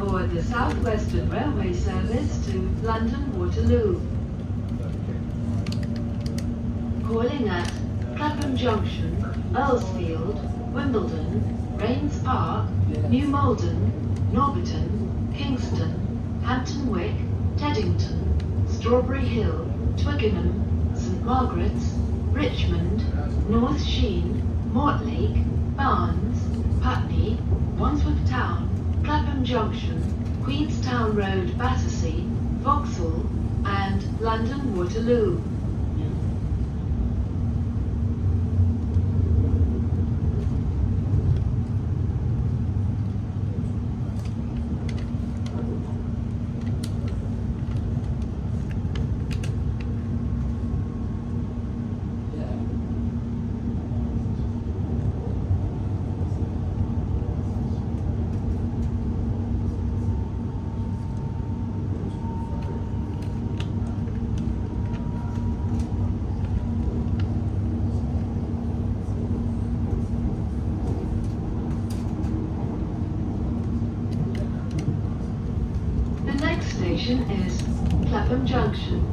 aboard the South Western Railway service to London Waterloo. Calling at Clapham Junction, Earlsfield, Wimbledon, Rains Park, New Malden, Norbiton, Kingston, Hampton Wick, Teddington, Strawberry Hill, Twickenham, St Margaret's, Richmond, North Sheen, Mortlake, Barnes, Putney, Wandsworth Town, Clapham Junction, Queenstown Road, Battersea, Vauxhall, and London Waterloo. Station is Clapham Junction.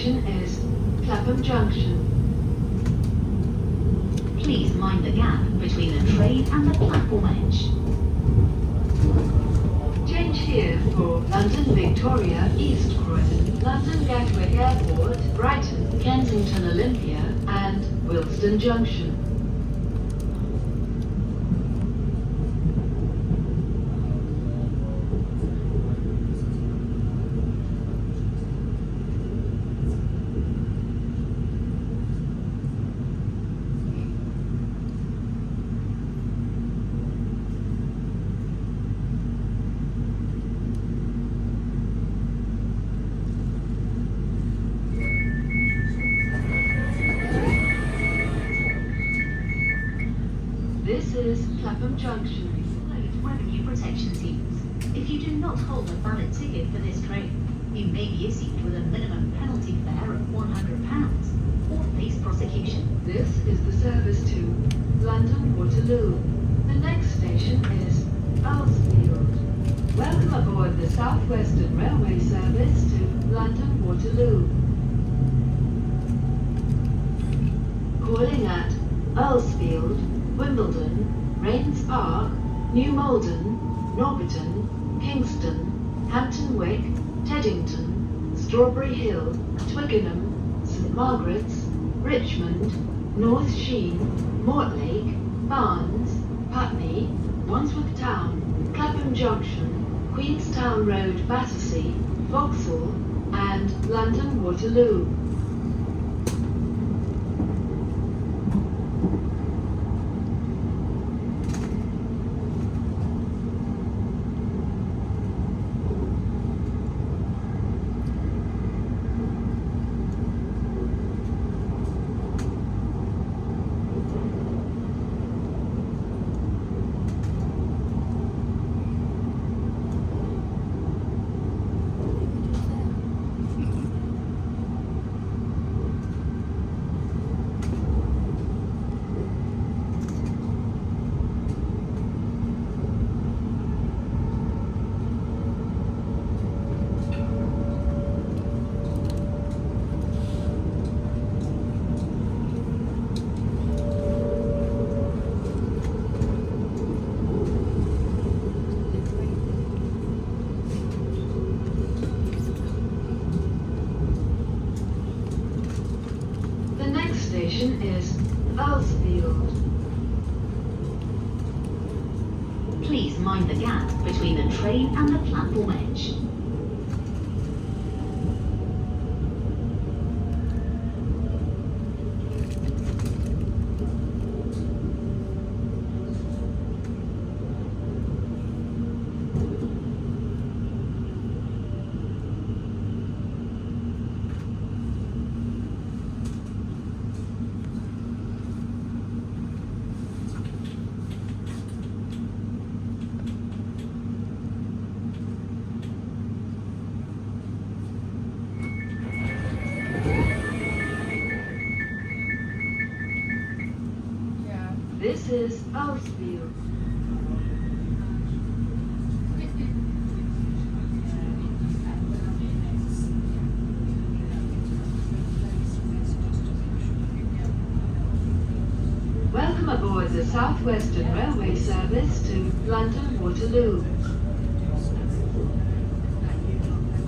Is Clapham Junction. Please mind the gap between the train and the platform edge. Change here for London Victoria East Croydon, London Gatwick Airport, Brighton, Kensington Olympia, and Wilston Junction. This is Clapham Junction. Revenue protection teams. If you do not hold a valid ticket for this train, you may be issued with a minimum penalty fare of £100 or face prosecution. This is the service to London Waterloo. The next station is Earlsfield. Welcome aboard the South Western Railway service to London Waterloo. Calling at Earlsfield, Wimbledon, Rains Park, New Malden, Norbiton, Kingston, Hampton Wick, Teddington, Strawberry Hill, Twickenham, St Margaret's, Richmond, North Sheen, Mortlake, Barnes, Putney, Wandsworth Town, Clapham Junction, Queenstown Road, Battersea, Vauxhall, and London Waterloo. Earlsfield. Please mind the gap between the train and the platform edge. This is Earlsfield. Welcome aboard the South Western Railway service to London Waterloo.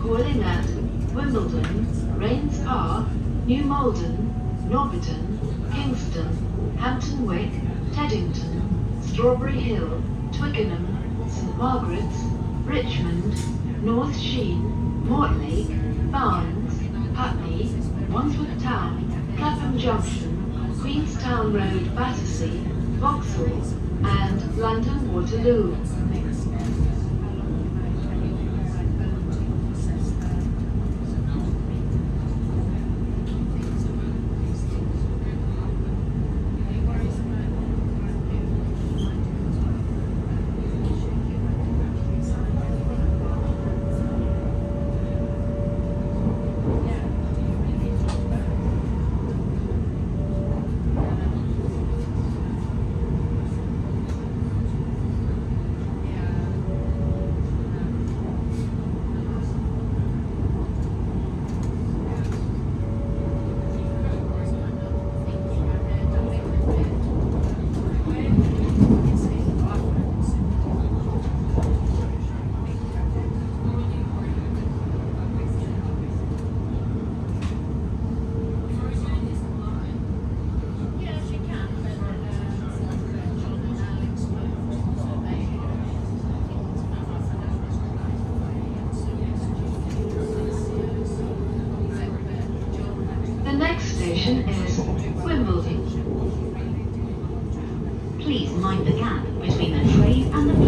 Calling at Wimbledon, Rains Park, New Malden, Norbiton, Kingston, Hampton Wick, Teddington, Strawberry Hill, Twickenham, St Margaret's, Richmond, North Sheen, Mortlake, Barnes, Putney, Wandsworth Town, Clapham Junction, Queenstown Road, Battersea, Vauxhall, and London Waterloo. The next station is Wimbledon. Please mind the gap between the train and the